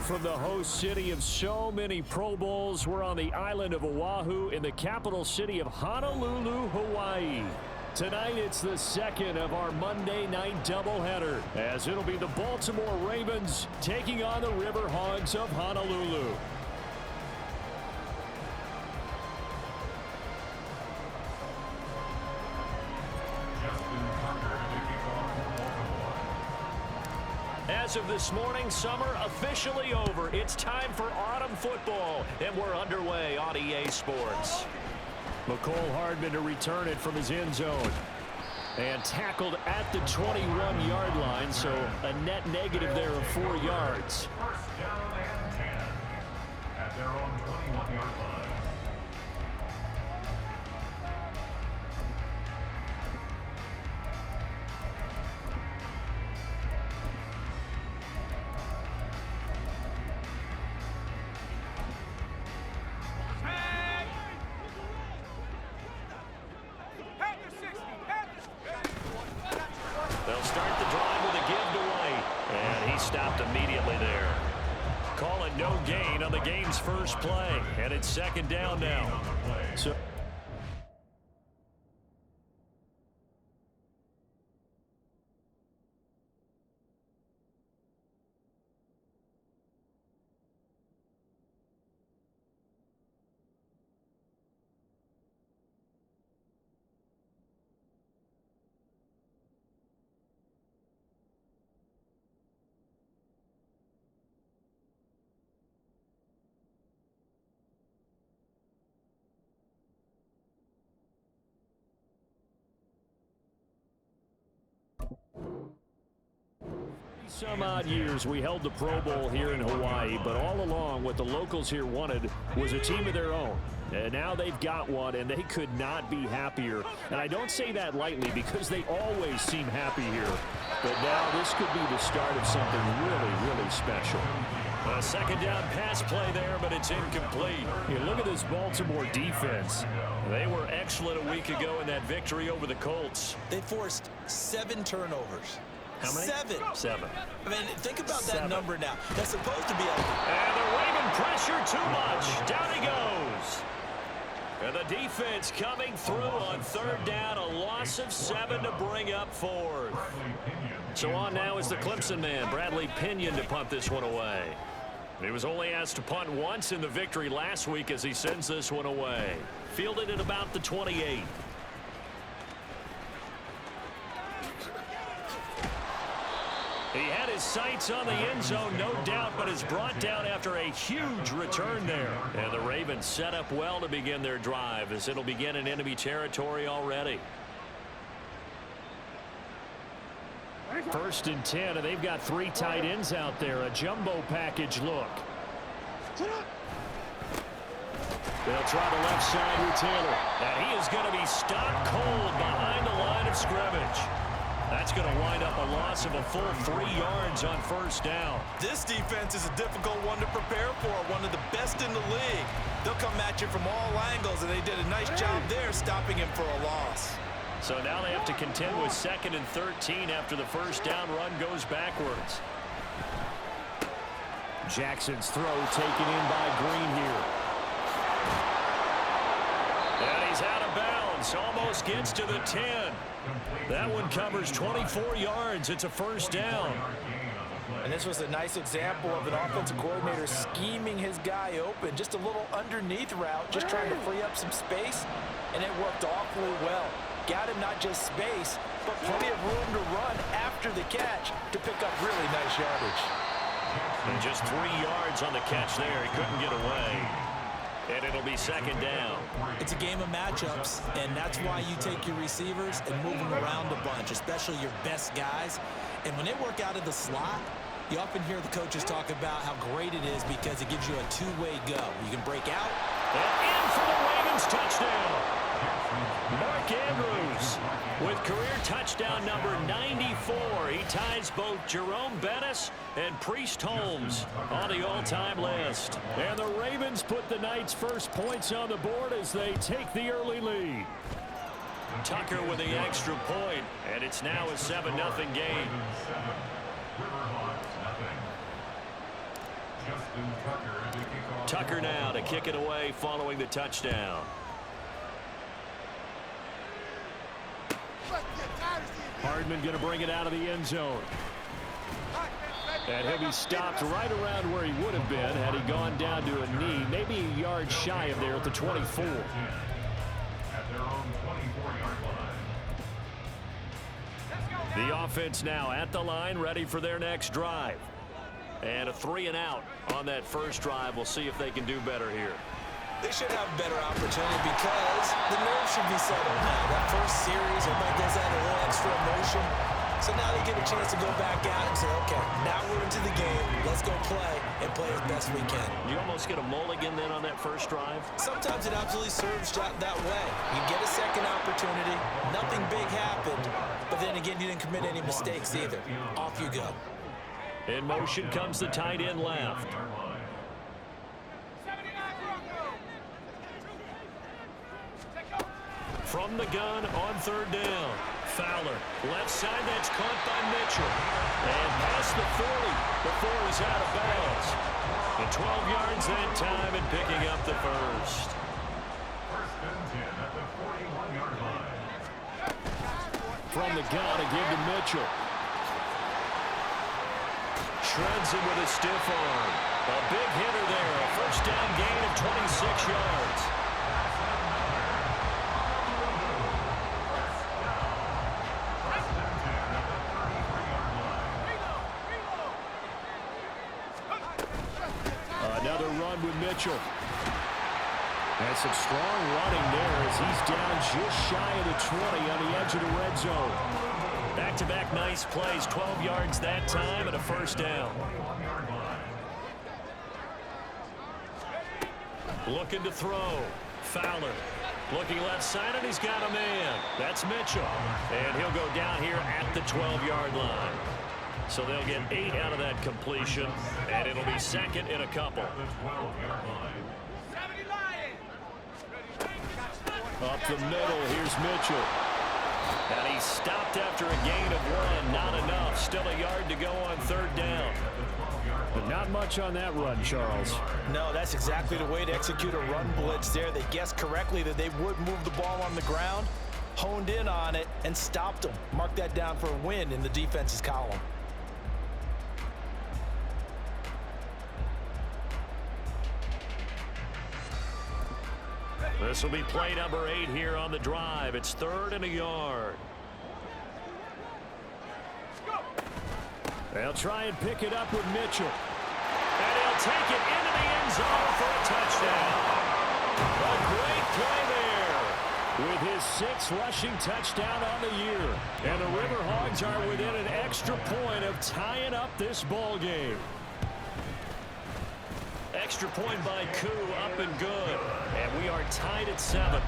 from the host city of so many Pro Bowls. We're on the island of Oahu in the capital city of Honolulu, Hawaii. Tonight, it's the second of our Monday night doubleheader, as it'll be the Baltimore Ravens taking on the River Hogs of Honolulu. As of this morning, summer officially over. It's time for autumn football, and we're underway on EA Sports. McCole Hardman to return it from his end zone. And tackled at the 21-yard line, so a net negative there of 4 yards. First down and 10 at their own 21-yard line. They'll start the drive with a give to White. And he stopped immediately there. Call it no gain on the game's first play. And it's second down now. So some odd years we held the Pro Bowl here in Hawaii, but all along what the locals here wanted was a team of their own. And now they've got one, and they could not be happier. And I don't say that lightly because they always seem happy here. But now this could be the start of something really, really special. A second down pass play there, but it's incomplete. You look at this Baltimore defense. They were excellent a week ago in that victory over the Colts. They forced 7 turnovers. How many? 7. I mean, think about that number now. That's supposed to be a... And the Raven pressure too much. Down he goes. And the defense coming through on third down. A loss of 7 to bring up 4th. So on now is the Clemson man, Bradley Pinion, to punt this one away. He was only asked to punt once in the victory last week as he sends this one away. Fielded at about the 28. He had his sights on the end zone, no doubt, but is brought down after a huge return there. And the Ravens set up well to begin their drive as it'll begin in enemy territory already. 1st and 10, and they've got 3 tight ends out there. A jumbo package look. They'll try the left side with Taylor. And he is going to be stopped cold behind the line of scrimmage. That's going to wind up a loss of a full 3 yards on first down. This defense is a difficult one to prepare for, one of the best in the league. They'll come at you from all angles, and they did a nice job there stopping him for a loss. So now they have to contend with 2nd and 13 after the first down run goes backwards. Jackson's throw taken in by Green here. And he's out of bounds, almost gets to the 10. That one covers 24 yards. It's a first down. And this was a nice example of an offensive coordinator scheming his guy open. Just a little underneath route, just trying to free up some space, and it worked awfully well. Got him not just space, but plenty of room to run after the catch to pick up really nice yardage. And just 3 yards on the catch there. He couldn't get away. And it'll be second down. It's a game of matchups, and that's why you take your receivers and move them around a bunch, especially your best guys. And when they work out of the slot, you often hear the coaches talk about how great it is because it gives you a two-way go. You can break out. And in for the Ravens touchdown. Mark Andrews with career touchdown number 94. He ties both Jerome Bettis and Priest Holmes on the all-time list. And the Ravens put the night's first points on the board as they take the early lead. Tucker with the extra point, and it's now a 7-0 game. Tucker now to kick it away following the touchdown. Hardman going to bring it out of the end zone. And he'll be stopped right around where he would have been had he gone down to a knee, maybe a yard shy of there at the 24. At their own 24-yard line. The offense now at the line, ready for their next drive. And a 3-and-out on that first drive. We'll see if they can do better here. They should have a better opportunity because the nerves should be settled now. That first series, everybody does that a little extra emotion. So now they get a chance to go back out and say, okay, now we're into the game. Let's go play and play as best we can. You almost get a mulligan then on that first drive? Sometimes it absolutely serves that way. You get a second opportunity. Nothing big happened. But then again, you didn't commit any mistakes either. Off you go. In motion comes the tight end left. From the gun on third down. Fowler, left side, that's caught by Mitchell. And past the 40 before he's out of bounds. And 12 yards that time and picking up the first. First and 10 at the 41-yard line. From the gun, a give to Mitchell. Shreds him with a stiff arm. A big hitter there. A first down gain of 26 yards. Another run with Mitchell. And some strong running there as he's down just shy of the 20 on the edge of the red zone. Back-to-back nice plays, 12 yards that time and a first down. Looking to throw. Fowler looking left side, and he's got a man. That's Mitchell. And he'll go down here at the 12-yard line. So they'll get 8 out of that completion, and it'll be second in a couple. Up the middle, here's Mitchell. And he's stopped after a gain of 1. Not enough. Still a yard to go on third down. But not much on that run, Charles. No, that's exactly the way to execute a run blitz there. They guessed correctly that they would move the ball on the ground, honed in on it, and stopped them. Mark that down for a win in the defense's column. This will be play number 8 here on the drive. It's 3rd and a yard. They'll try and pick it up with Mitchell. And he'll take it into the end zone for a touchdown. A great play there with his 6th rushing touchdown on the year. And the Riverhogs are within an extra point of tying up this ball game. Extra point by Koo, up and good. And we are tied at 7.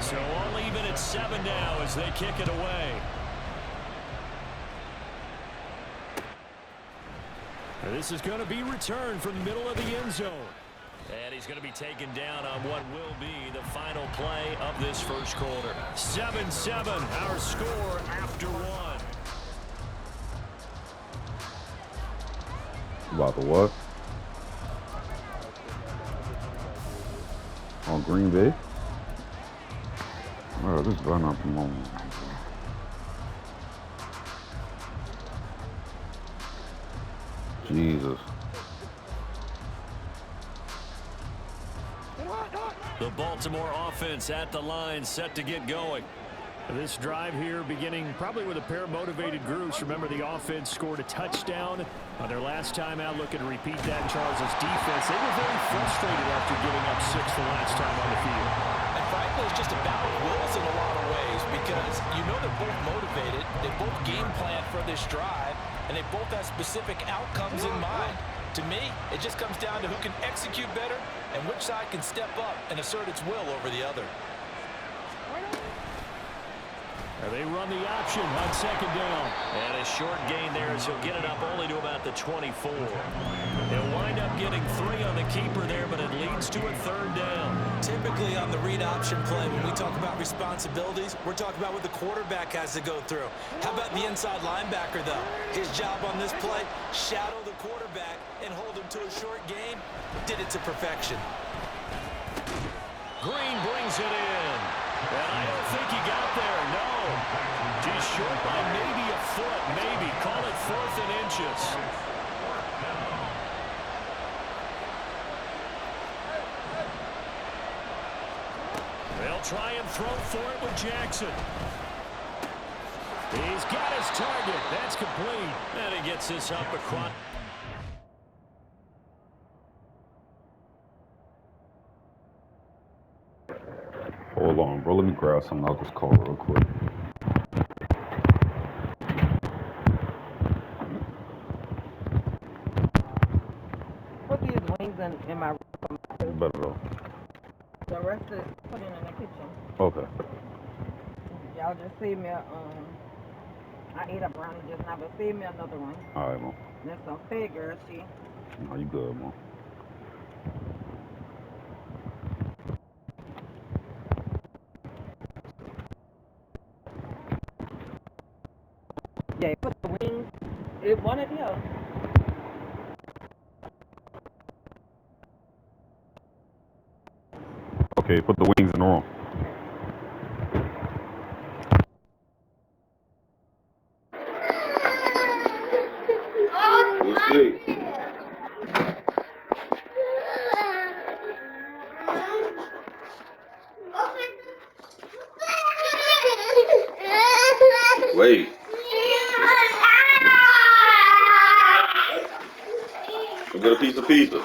So all even at 7 now as they kick it away. This is going to be returned from the middle of the end zone. And he's going to be taken down on what will be the final play of this first quarter. 7-7, our score after 1. About the what? On Green Bay? Oh, this better not come on. Jesus. The Baltimore offense at the line, set to get going. This drive here beginning probably with a pair of motivated groups. Remember, the offense scored a touchdown on their last time out. Looking to repeat that in Charles's defense. They were very frustrated after giving up 6 the last time on the field. And frankly, it's just a battle of wills in a lot of ways because you know they're both motivated. They both game plan for this drive, and they both have specific outcomes in mind. To me, it just comes down to who can execute better and which side can step up and assert its will over the other. And they run the option on second down. And a short gain there as he'll get it up only to about the 24. They'll wind up getting 3 on the keeper there, but it leads to a third down. Typically on the read option play, when we talk about responsibilities, we're talking about what the quarterback has to go through. How about the inside linebacker, though? His job on this play, shadow the quarterback and hold him to a short gain. Did it to perfection. Green brings it in. And I don't think he got there, no. Just short by maybe a foot, maybe. Call it 4th and inches. They'll try and throw for it with Jackson. He's got his target. That's complete. And he gets this up across. Hold on, bro. Let me grab something. I'll just call real quick. Put these wings in my room. Better off. The rest is put in the kitchen. Okay. Y'all just save me I ate a brownie just now, but save me another one. All right, Mom. There's some figures, see. No, you good, Mom. Yeah, put the wings. One of those. Okay, put the wings in the room. Let's see. Wait. Go get a piece of pizza.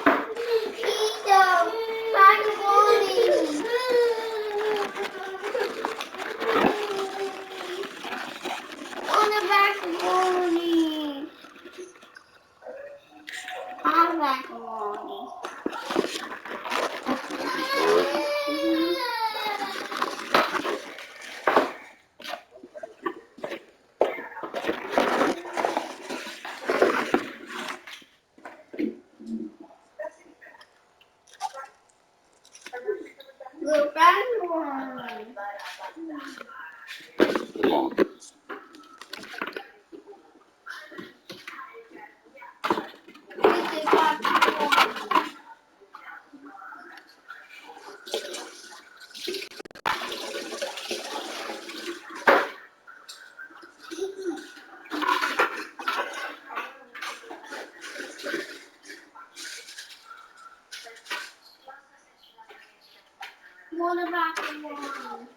What about the one?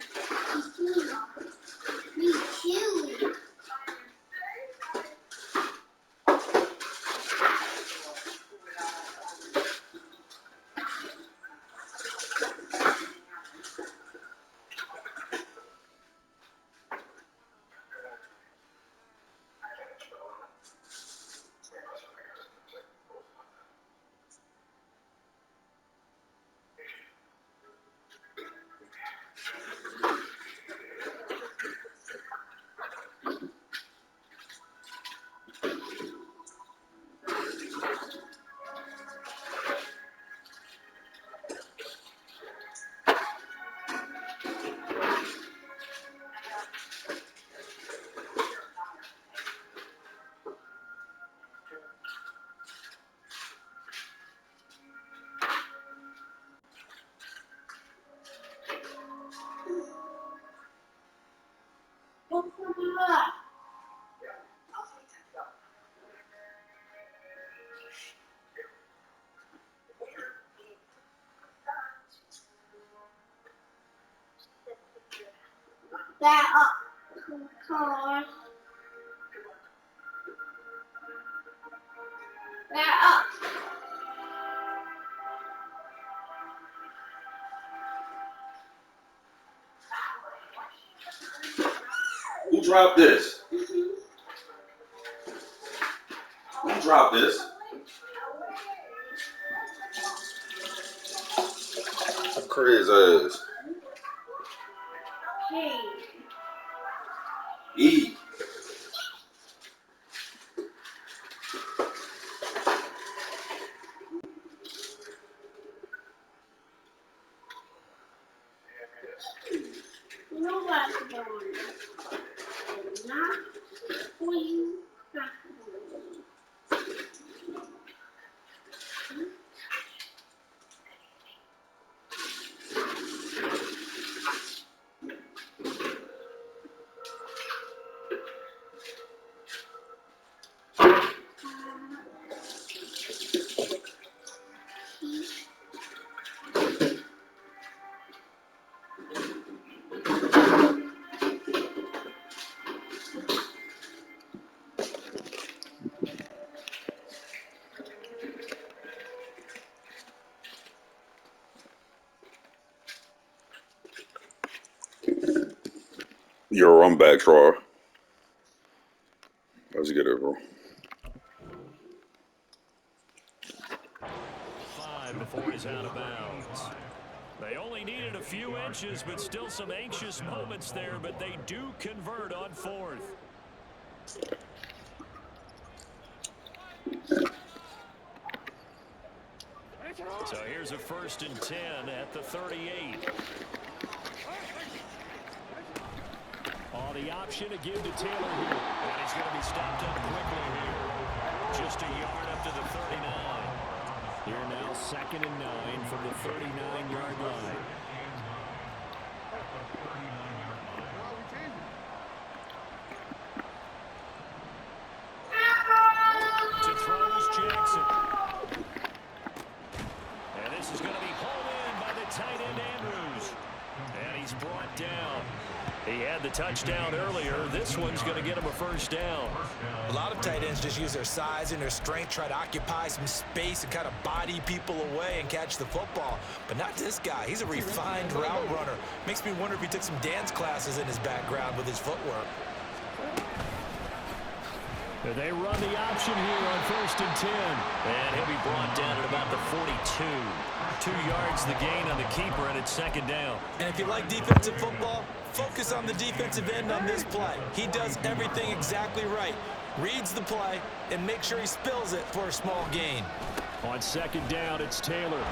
Me too. That up, car. That up. Who dropped this? Who dropped this? Crazy ass. Hey. Yo, I'm back, Troy. Let's get it, bro. 5 before he's out of bounds. They only needed a few inches, but still some anxious moments there, but they do convert on 4th. So here's a 1st and 10 at the 38. The option to give to Taylor here. And he's going to be stopped up quickly here. Just a yard up to the 39. Here now, 2nd and 9 from the 39-yard line. To throw is Jackson. And this is going to be hauled in by the tight end Andrews. And he's brought down. He had the touchdown earlier. This one's going to get him a 1st down. A lot of tight ends just use their size and their strength, try to occupy some space and kind of body people away and catch the football. But not this guy. He's a refined route runner. Makes me wonder if he took some dance classes in his background with his footwork. They run the option here on 1st and 10. And he'll be brought down at about the 42. 2 yards the gain on the keeper, and it's 2nd down. And if you like defensive football, focus on the defensive end on this play. He does everything exactly right. Reads the play and makes sure he spills it for a small gain. On 2nd down, it's Taylor.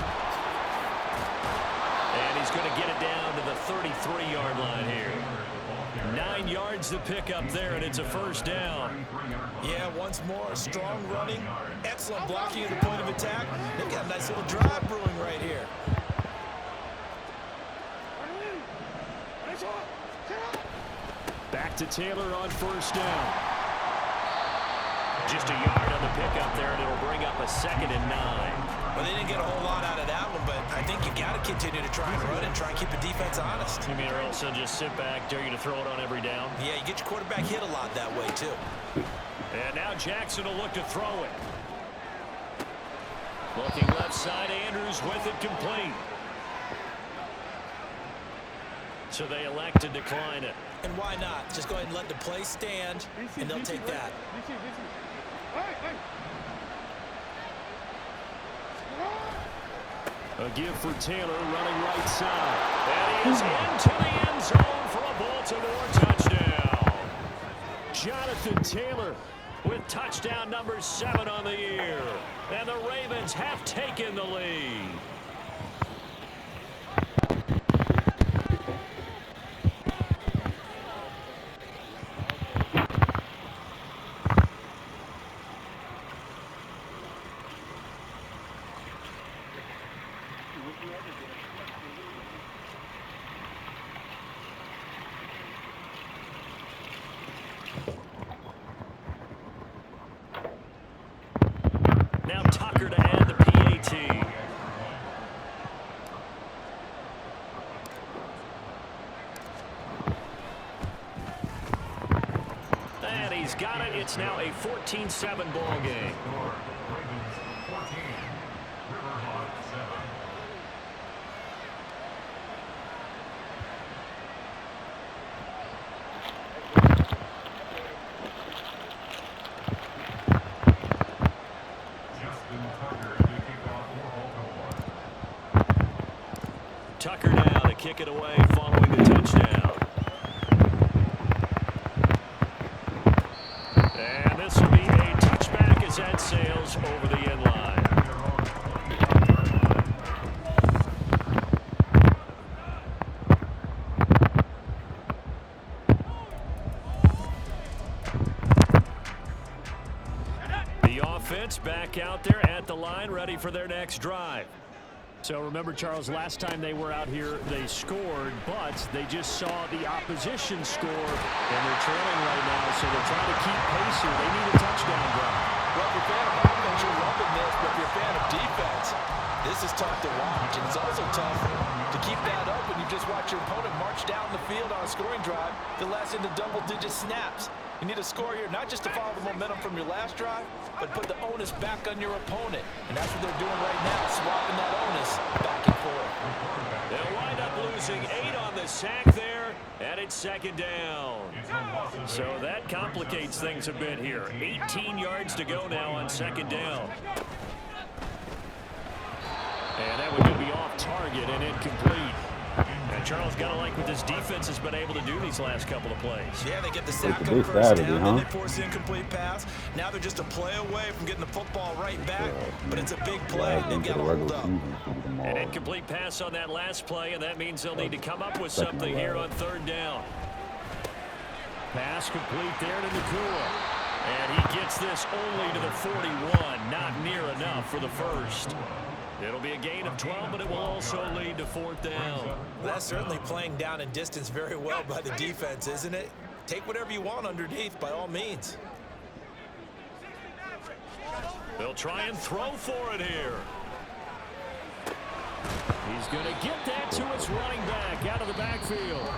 And he's going to get it down to the 33-yard line here. 9 yards to pick up there, and it's a 1st down. Yeah, once more, strong running, excellent blocking at the point of attack. They've got a nice little drive brewing right here. Back to Taylor on 1st down. Just a yard on the pickup there, and it'll bring up a 2nd and 9. Well, they didn't get a whole lot out of that one, but I think you got to continue to try and run and try and keep the defense honest. You mean, or else they'll just sit back, dare you to throw it on every down? Yeah, you get your quarterback hit a lot that way, too. And now Jackson will look to throw it. Looking left side, Andrews with it complete. So they elect to decline it. And why not? Just go ahead and let the play stand, and they'll take that. A give for Taylor running right side. And he is into the end zone for a Baltimore touchdown. Jonathan Taylor with touchdown number 7 on the year. And the Ravens have taken the lead. Now Tucker to add the PAT. And he's got it. It's now a 14-7 ball game. Tucker now to kick it away following the touchdown. And this will be a touchback as that sails over the end line. The offense back out there at the line, ready for their next drive. So remember, Charles, last time they were out here, they scored, but they just saw the opposition score, and they're trailing right now, so they're trying to keep pace here. They need a touchdown drive. Well, if you're a fan of offense, you're loving this, but if you're a fan of defense, this is tough to watch, and it's also tough to keep that up when you just watch your opponent march down the field on a scoring drive that lasts into double-digit snaps. You need to score here, not just to follow the momentum from your last drive, but put the onus back on your opponent. And that's what they're doing right now, swapping that onus back and forth. They'll wind up losing 8 on the sack there, and it's second down. So that complicates things a bit here. 18 yards to go now on second down. And that would be off target and incomplete. And Charles, got to like what this defense has been able to do these last couple of plays. Yeah, they get the sack on first down, then they force the incomplete pass. Now they're just a play away from getting the football right back, but it's a big play. They've got to hold up. An incomplete pass on that last play, and that means they'll need to come up with something here on third down. Pass complete there to Nakua. And he gets this only to the 41. Not near enough for the first. It'll be a gain of 12, but it will also lead to fourth down. Well, that's certainly playing down in distance very well by the defense, isn't it? Take whatever you want underneath, by all means. They'll try and throw for it here. He's going to get that to his running back out of the backfield.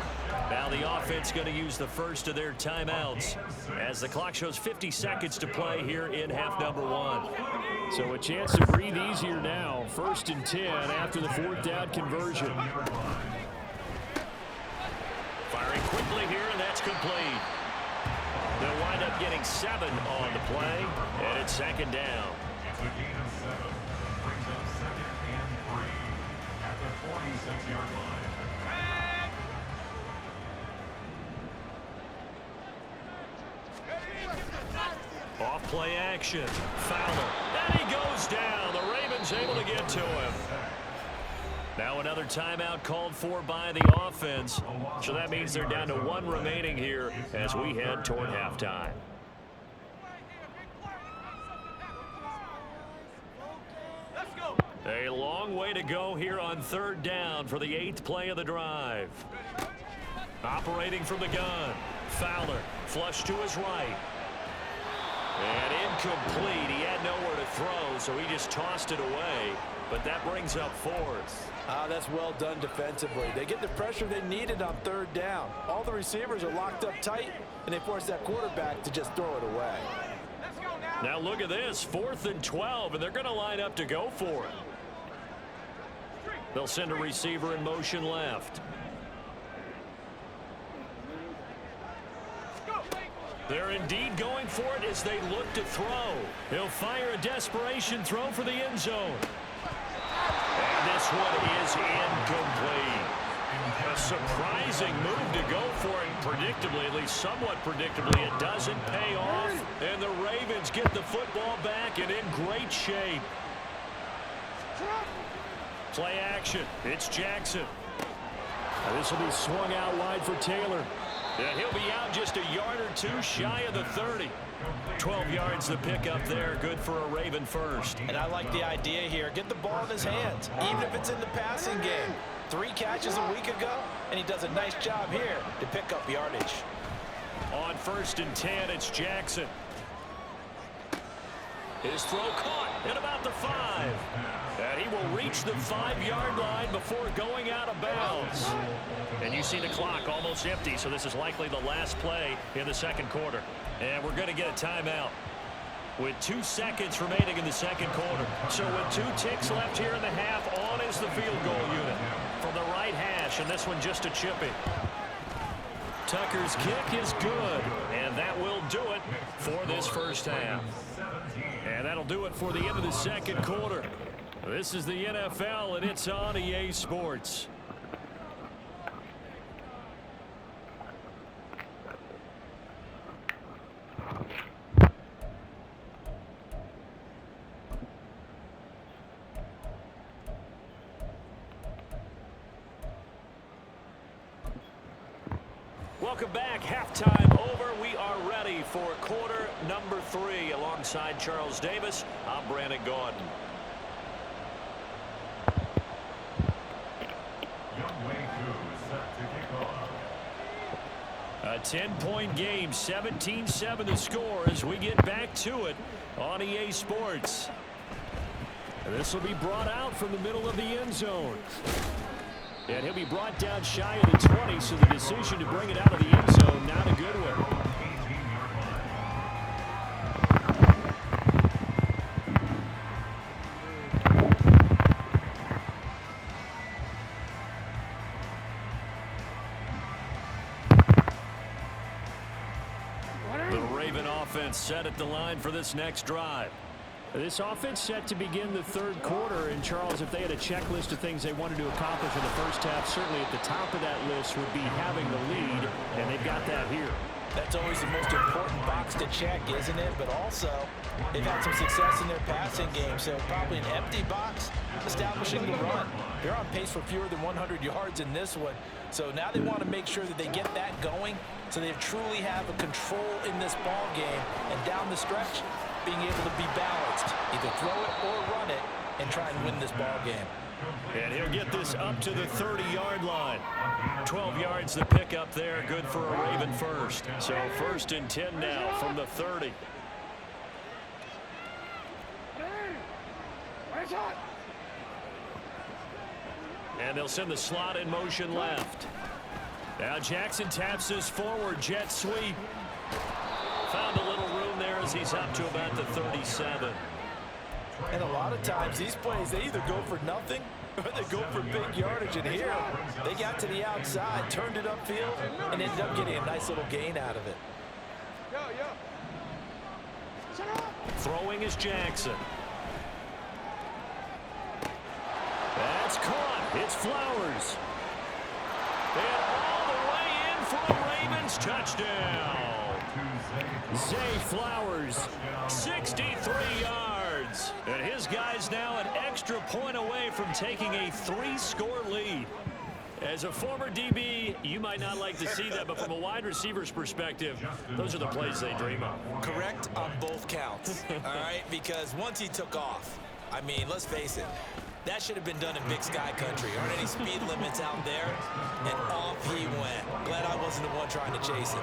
Now the offense going to use the first of their timeouts as the clock shows 50 seconds to play here in half number 1. So a chance to breathe easier now. 1st and 10 after the fourth down conversion. Firing quickly here, and that's complete. They'll wind up getting 7 on the play, and it's second down. It's a gain of 7. Brings up 2nd and 3 at the 46-yard line. Off play action. Fowler. And he goes down. The Ravens able to get to him. Now another timeout called for by the offense. So that means they're down to 1 remaining here as we head toward halftime. A long way to go here on third down for the 8th play of the drive. Operating from the gun. Fowler. Flush to his right. And incomplete. He had nowhere to throw, so he just tossed it away. But that brings up 4th. That's well done defensively. They get the pressure they needed on third down. All the receivers are locked up tight, and they force that quarterback to just throw it away. Now look at this. 4th and 12, and they're going to line up to go for it. They'll send a receiver in motion left. They're indeed going for it as they look to throw. He'll fire a desperation throw for the end zone. And this one is incomplete. A surprising move to go for it. Predictably, at least somewhat predictably, it doesn't pay off. And the Ravens get the football back and in great shape. Play action. It's Jackson. This will be swung out wide for Taylor. And he'll be out just a yard or 2 shy of the 30. 12 yards the pickup there. Good for a Raven first. And I like the idea here. Get the ball in his hands, even if it's in the passing game. 3 catches a week ago, and he does a nice job here to pick up yardage. On 1st and 10, it's Jackson. His throw caught at about the 5. And he will reach the 5-yard line before going out of bounds. And you see the clock almost empty, so this is likely the last play in the second quarter. And we're going to get a timeout with 2 seconds remaining in the second quarter. So with 2 ticks left here in the half, on is the field goal unit from the right hash, and this one just a chippy. Tucker's kick is good, and that will do it for this first half. And that'll do it for the end of the second quarter. This is the NFL, and it's on EA Sports. Welcome back. Halftime over. We are ready for quarter number 3. Alongside Charles Davis, I'm Brandon Gordon. A 10-point game, 17-7 the score as we get back to it on EA Sports. This will be brought out from the middle of the end zone. And he'll be brought down shy of the 20, so the decision to bring it out of the end zone, not a good one. set at the line for this next drive. This offense set to begin the third quarter. And, Charles, if they had a checklist of things they wanted to accomplish in the first half, certainly at the top of that list would be having the lead, and they've got that here. That's always the most important box to check, isn't it? But also, they've had some success in their passing game, so probably an empty box establishing the run. They're on pace for fewer than 100 yards in this one, so now they want to make sure that they get that going so they truly have a control in this ball game, and down the stretch, being able to be balanced, either throw it or run it, and try and win this ball game. And he'll get this up to the 30-yard line. 12 yards to pick up there. Good for a Raven first. So 1st and 10 now from the 30. And they'll send the slot in motion left. Now Jackson taps this forward. Jet sweep. Found a little room there as he's up to about the 37. And a lot of times these plays, they either go for nothing or they go for big yardage. And here, they got to the outside, turned it upfield, and ended up getting a nice little gain out of it. Throwing is Jackson. That's caught. It's Flowers. And all the way in for a Ravens touchdown. Zay Flowers, 63 yards. And his guy's now an extra point away from taking a 3-score lead. As a former DB, you might not like to see that, but from a wide receiver's perspective, those are the plays they dream of. Correct on both counts, all right? Because once he took off, I mean, let's face it, that should have been done in Big Sky Country. Aren't any speed limits out there? And off he went. Glad I wasn't the one trying to chase him.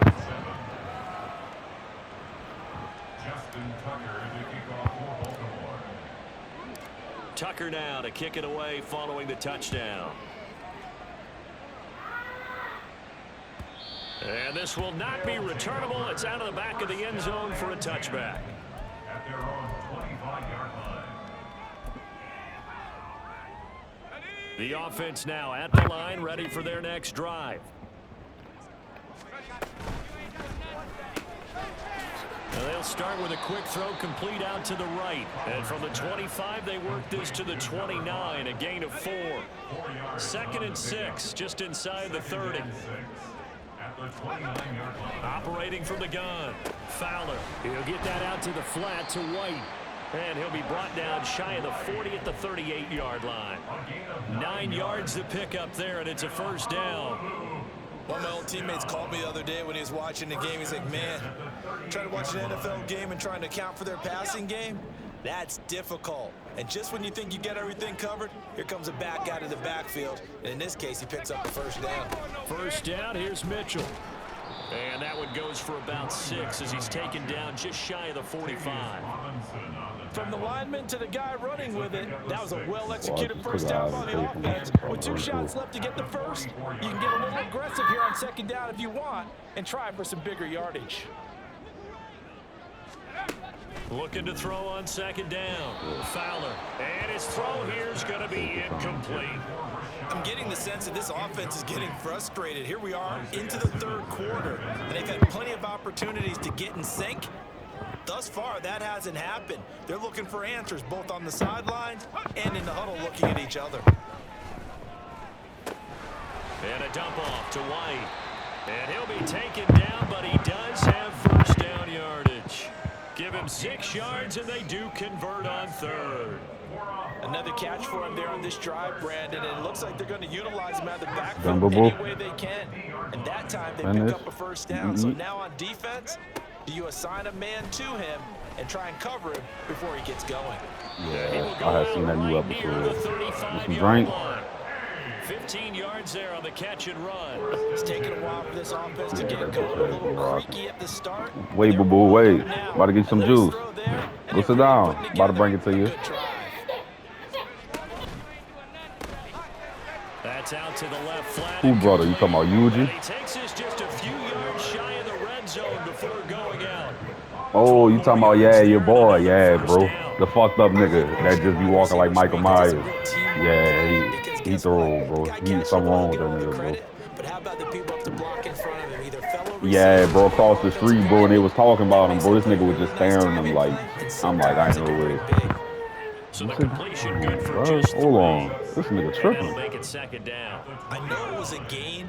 Justin Tucker to kick off for Baltimore. Tucker now to kick it away following the touchdown. And this will not be returnable. It's out of the back of the end zone for a touchback. At their own 25-yard line. The offense now at the line, ready for their next drive. Now they'll start with a quick throw complete out to the right. And from the 25, they work this to the 29, a gain of 4. 2nd and 6, just inside the 30. Operating from the gun, Fowler. He'll get that out to the flat to White. And he'll be brought down shy of the 40 at the 38-yard line. 9 yards to pick up there, and it's a first down. One of my old teammates called me the other day when he was watching the game. He's like, man, trying to watch an NFL game and trying to account for their passing game, that's difficult. And just when you think you get everything covered, here comes a back out of the backfield. And in this case, he picks up the first down. First down, here's Mitchell. And that one goes for about 6 as he's taken down just shy of the 45. From the lineman to the guy running with it, that was a well-executed first down by the offense. With 2 shots left to get the first, you can get a little aggressive here on 2nd down if you want and try for some bigger yardage. Looking to throw on 2nd down. Fowler. And his throw here is going to be incomplete. I'm getting the sense that this offense is getting frustrated. Here we are into the 3rd quarter, and they've had plenty of opportunities to get in sync. Thus far, that hasn't happened. They're looking for answers both on the sidelines and in the huddle looking at each other. And a dump off to White. And he'll be taken down, but he does have first down yardage. Give him 6 yards, and they do convert on 3rd. Another catch for him there on this drive, Brandon, and it looks like they're going to utilize him out of the backfield any way they can. And that time they pick up a first down. So now on defense, do you assign a man to him and try and cover him before he gets going? Yeah, I have seen that new episode. Some drink. 15 yards there on the catch and run. It's taken a while for this offense to get going. A little creaky at the start. Wait, boo-boo, wait. About to get some juice. Go sit down. About to bring it to you. That's out to the left flat. Who brought it? You talking about Eugene? He takes us just a few yards shy of the red zone before going out. Oh, you talking about, yeah, your boy. Yeah, bro. The fucked up nigga that just be walking like Michael Myers. Yeah, he throw, bro. He's something wrong with that nigga, bro. But how about the people up the block in front of him? Either fell Yeah, bro, across the street, bro, and they was talking about him, bro. This nigga was just staring at him like, I'm like, I ain't no way. So the completion good for Bro, just 3. hold on. This nigga And tripping. that'll make it 2nd down. I know it was a gain,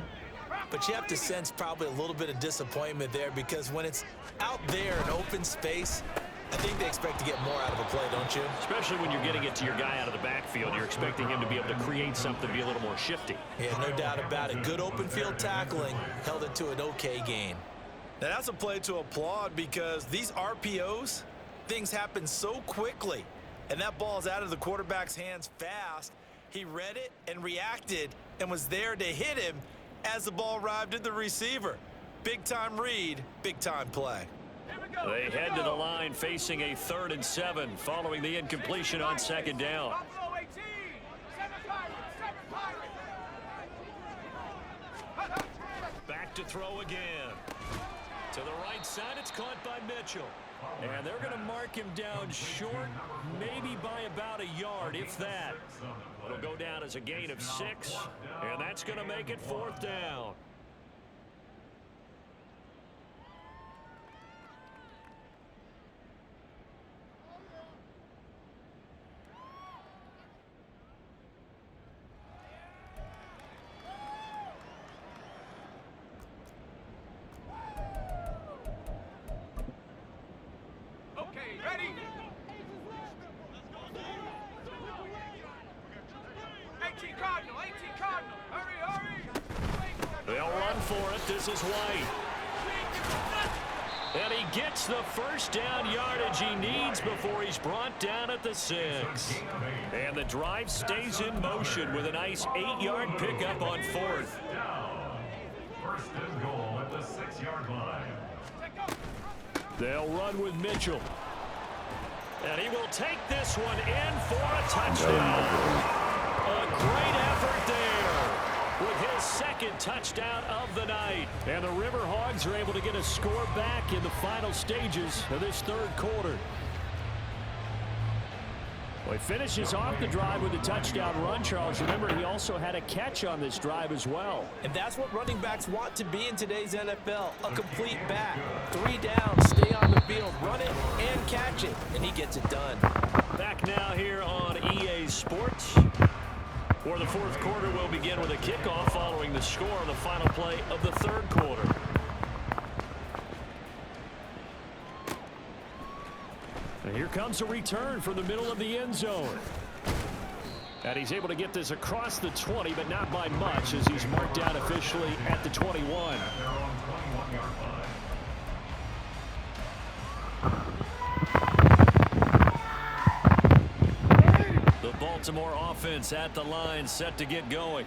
but you have to sense probably a little bit of disappointment there because when it's out there in open space, I think they expect to get more out of a play, don't you? Especially when you're getting it to your guy out of the backfield. You're expecting him to be able to create something, be a little more shifty. Yeah, no doubt about it. Good open field tackling held it to an okay gain. Now that's a play to applaud because these RPOs, things happen so quickly. And that ball's out of the quarterback's hands fast. He read it and reacted and was there to hit him as the ball arrived at the receiver. Big-time read, big-time play. They head to the line facing a 3rd and 7 following the incompletion on 2nd down. Back to throw again. To the right side, it's caught by Mitchell. And they're going to mark him down short, maybe by about a yard, if that. It'll go down as a gain of 6, and that's going to make it 4th down. They'll run for it. This is White. And he gets the 1st down yardage he needs before he's brought down at the 6. And the drive stays in motion with a nice 8-yard pickup on 4th. 1st and goal at the 6-yard line. They'll run with Mitchell. And he will take this one in for a touchdown. A great effort there with his 2nd touchdown of the night. And the River Hogs are able to get a score back in the final stages of this 3rd quarter. Well, he finishes off the drive with a touchdown run, Charles. Remember, he also had a catch on this drive as well. And that's what running backs want to be in today's NFL, a complete back. 3 downs, stay on the field, run it, and catch it, and he gets it done. Back now here on EA Sports, where the 4th quarter will begin with a kickoff following the score on the final play of the 3rd quarter. And here comes a return from the middle of the end zone. And he's able to get this across the 20, but not by much, as he's marked down officially at the 21. They're on 21-yard line. The Baltimore offense at the line, set to get going.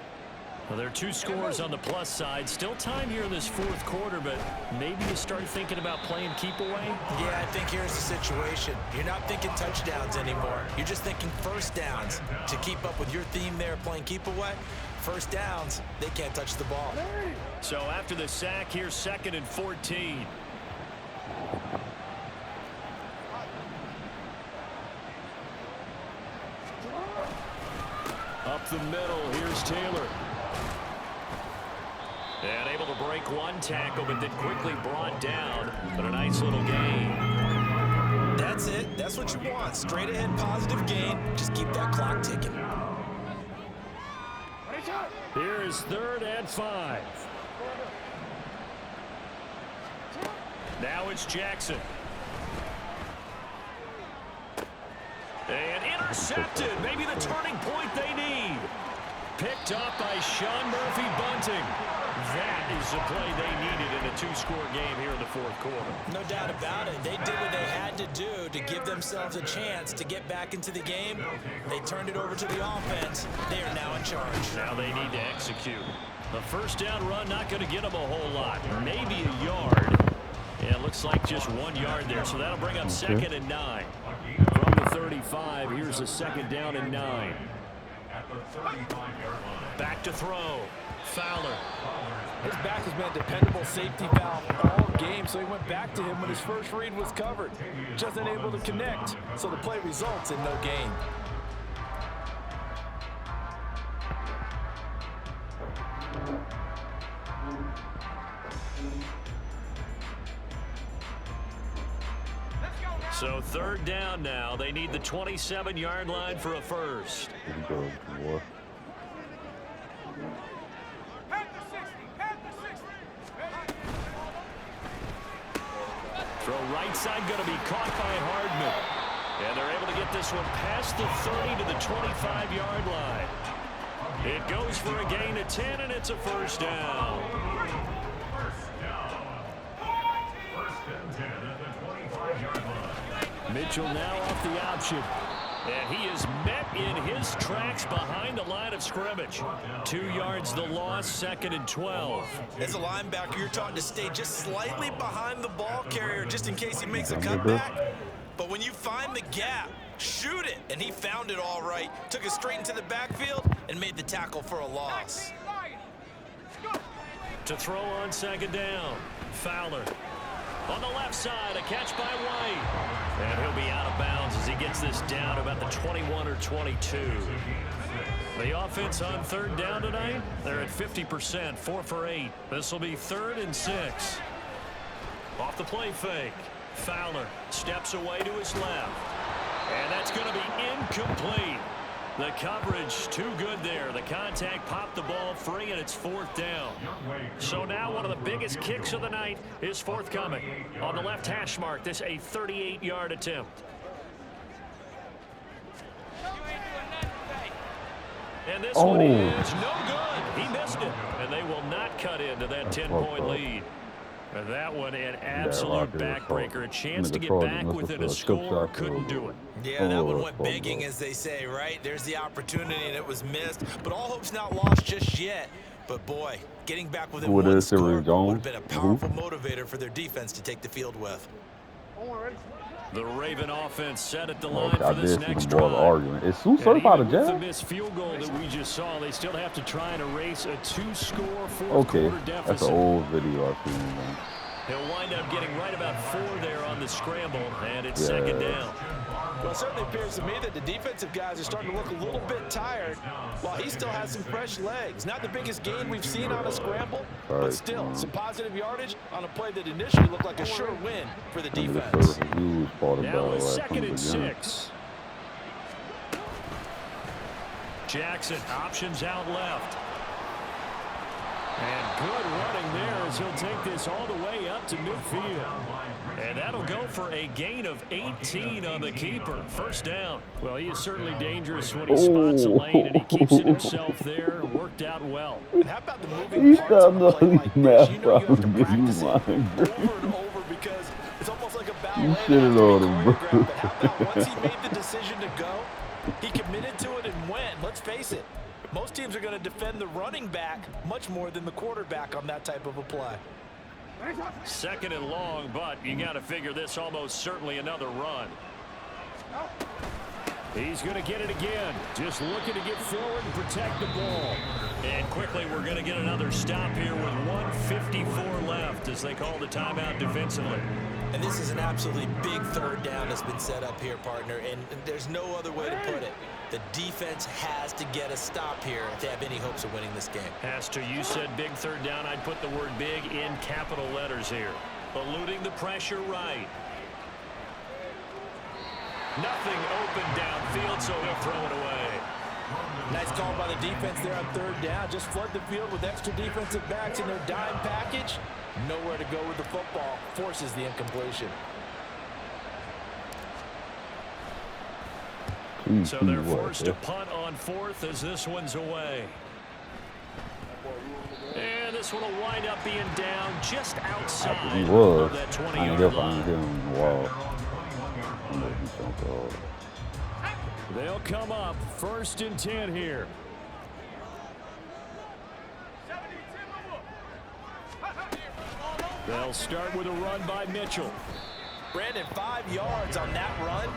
Well, there are 2 scores on the plus side. Still time here in this 4th quarter, but maybe you start thinking about playing keep away? Yeah, I think here's the situation. You're not thinking touchdowns anymore. You're just thinking 1st downs. To keep up with your theme there, playing keep away, 1st downs, they can't touch the ball. So after the sack, here's 2nd and 14. Up the middle, here's Taylor. And able to break one tackle, but then quickly brought down. But a nice little gain. That's it. That's what you want. Straight ahead positive gain. Just keep that clock ticking. Here is 3rd and 5. Now it's Jackson. And intercepted. Maybe the turning point they need. Picked up by Sean Murphy-Bunting. That is the play they needed in a 2-score game here in the 4th quarter. No doubt about it. They did what they had to do to give themselves a chance to get back into the game. They turned it over to the offense. They are now in charge. Now they need to execute. The 1st down run not going to get them a whole lot. Maybe a yard. Yeah, it looks like just 1 yard there. So that'll bring up 2nd and 9. From the 35, here's a 2nd down and 9. At the 35-yard line. Back to throw. Fowler. His back has been a dependable safety valve all game, so he went back to him when his first read was covered. Just unable to connect, so the play results in no gain. Third down now. They need the 27-yard line for a first. Throw right side going to be caught by Hardman. And they're able to get this one past the 30 to the 25-yard line. It goes for a gain of 10, and it's a first down. Mitchell now off the option. And he is met in his tracks behind the line of scrimmage. 2 yards the loss, 2nd and 12. As a linebacker, you're taught to stay just slightly behind the ball carrier just in case he makes a cutback. But when you find the gap, shoot it. And he found it all right. Took it straight into the backfield and made the tackle for a loss. To throw on 2nd down. Fowler. On the left side, a catch by White. And he'll be out of bounds as he gets this down about the 21 or 22. The offense on 3rd down tonight, they're at 50%, 4 for 8. This will be 3rd and 6. Off the play fake. Fowler steps away to his left. And that's going to be incomplete. The coverage too good there. The contact popped the ball free, and it's 4th down. So now one of the biggest kicks of the night is forthcoming. On the left hash mark, this a 38-yard attempt. And this one is no good. He missed it. And they will not cut into that 10-point lead. And that one an absolute backbreaker. A chance to get back within a score. Couldn't do it. Yeah, that one went begging, as they say, right? There's the opportunity, and it was missed. But all hope's not lost just yet. But, boy, getting back within one score would have been a powerful motivator for their defense to take the field with. The Raven offense set at the line for this next drive. Argument. Is Sue certified a jab? The missed field goal that we just saw, they still have to try and erase a 2-score fourth-quarter deficit. That's an old video I've seen. Man. He'll wind up getting right about 4 there on the scramble, and it's 2nd down. Well, it certainly appears to me that the defensive guys are starting to look a little bit tired while he still has some fresh legs. Not the biggest gain we've seen on a scramble, but still some positive yardage on a play that initially looked like a sure win for the defense. Now it's 2nd and 6. Jackson options out left. And good running there as he'll take this all the way up to midfield. And that'll go for a gain of 18 on the keeper. First down. Well, he is certainly dangerous when he spots a lane, and he keeps it himself there. Worked out well. And how about the moving parts of a play like this? You know you have to practice it over and over because it's almost like a ballet that has to be choreographed. But how about once he made the decision to go, he committed to it and went. Let's face it. Most teams are going to defend the running back much more than the quarterback on that type of a play. 2nd and long, but you got to figure this almost certainly another run. He's going to get it again. Just looking to get forward and protect the ball. And quickly we're going to get another stop here with 1:54 left as they call the timeout defensively. And this is an absolutely big 3rd down that's been set up here, partner, and there's no other way to put it. The defense has to get a stop here to have any hopes of winning this game. Has to. You said big 3rd down. I'd put the word big in capital letters here. Eluding the pressure right. Nothing open downfield, so he'll throw it away. Nice call by the defense there on 3rd down. Just flood the field with extra defensive backs in their dime package. Nowhere to go with the football. Forces the incompletion. So they're forced to punt on 4th as this one's away. And this one will wind up being down just outside of that 20-yard line. They'll come up 1st and 10 here. They'll start with a run by Mitchell. Brandon, 5 yards on that run.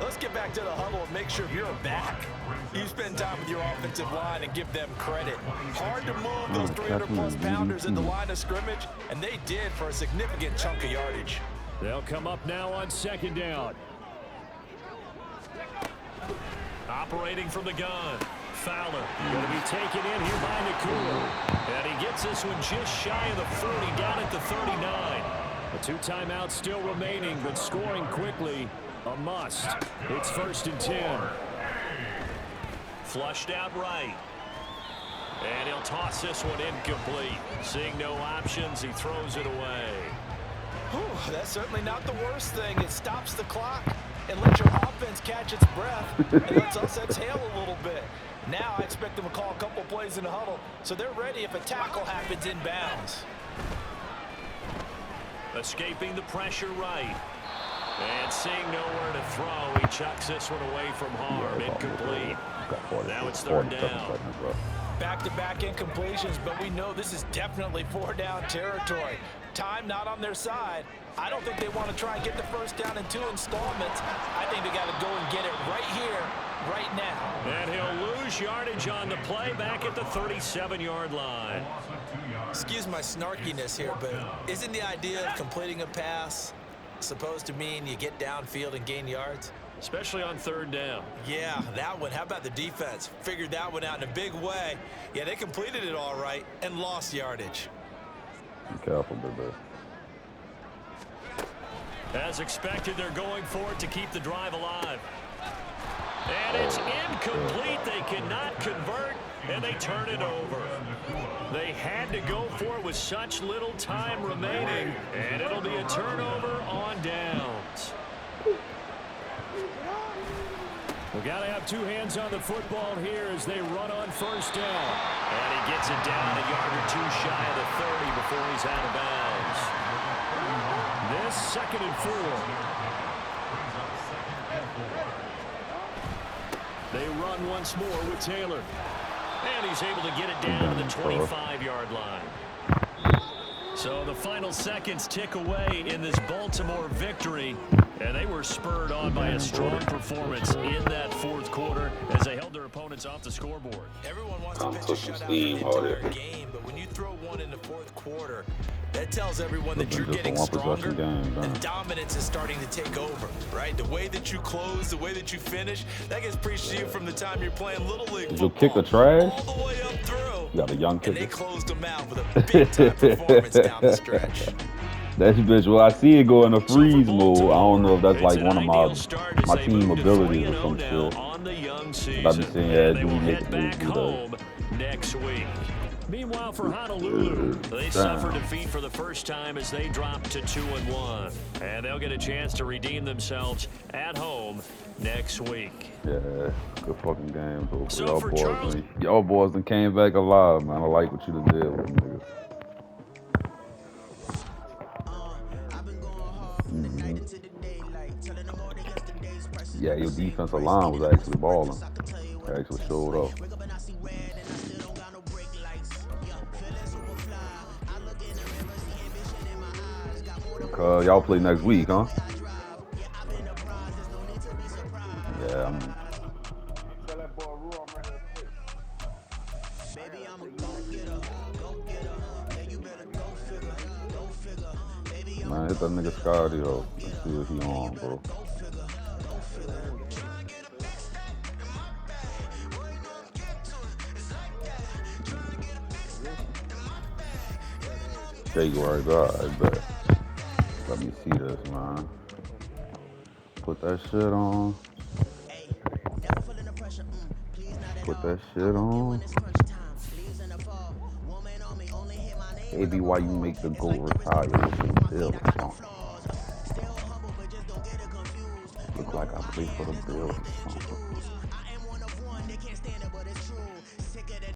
Let's get back to the huddle and make sure you're back. You spend time with your offensive line and give them credit. Hard to move those 300-plus pounders in the line of scrimmage, and they did for a significant chunk of yardage. They'll come up now on 2nd down. Operating from the gun. Fowler going to be taken in here by Nakua. And he gets this one just shy of the 40, down at the 39. The 2 timeouts still remaining, but scoring quickly A must. It's 1st and 10. Flushed out right. And he'll toss this one incomplete. Seeing no options, he throws it away. Whew, that's certainly not the worst thing. It stops the clock and lets your offense catch its breath and lets us exhale a little bit. Now I expect them to call a couple plays in the huddle so they're ready if a tackle happens inbounds. Escaping the pressure right. And seeing nowhere to throw, he chucks this one away from harm. Incomplete. Now it's 3rd down. Back-to-back incompletions, but we know this is definitely 4-down territory. Time not on their side. I don't think they want to try and get the 1st down in 2 installments. I think they got to go and get it right here, right now. And he'll lose yardage on the play back at the 37-yard line. Excuse my snarkiness here, but isn't the idea of completing a pass supposed to mean you get downfield and gain yards? Especially on 3rd down. Yeah, that one. How about the defense? Figured that one out in a big way. Yeah, they completed it all right and lost yardage. Be careful, baby. As expected, they're going for it to keep the drive alive. And it's incomplete. They cannot convert, and they turn it over. They had to go for it with such little time remaining, and it'll be a turnover on downs. We've got to have 2 hands on the football here as they run on 1st down. And he gets it down a yard or 2 shy of the 30 before he's out of bounds. This 2nd and 4. They run once more with Taylor. And he's able to get it down to the 25-yard line. So the final seconds tick away in this Baltimore victory. And they were spurred on by a strong performance in that 4th quarter as they held their opponents off the scoreboard. Everyone wants to pitch a shutout for the entire game, but when you throw one in the 4th quarter, that tells everyone that you're getting stronger and dominance is starting to take over, right? The way that you close, the way that you finish, that gets preached to you from the time you're playing Little League football. Did you kick the trash? All the way up through. You got a young kicker. And they closed them out with a big-time performance down the stretch. That's bitch. Well, I see it go in a freeze mode. I don't know if that's like one of my team abilities or some shit. But I be saying, yeah, do we make it do next week? Meanwhile, for Honolulu, they suffered defeat for the first time as they dropped to 2-1. And they'll get a chance to redeem themselves at home next week. Yeah, good fucking game, bro. So y'all boys done came back alive, man. I like what you done did with them niggas. Yeah, your defensive line was actually balling. Actually showed up. Because y'all play next week, huh? Yeah, man, hit that nigga Scotty up and see if he on, bro. There you are, God, I bet. Let me see this, man. Put that shit on. Put that shit on. Baby, why you make the goal retire with the Bills song? Look like I play for the Bills or something.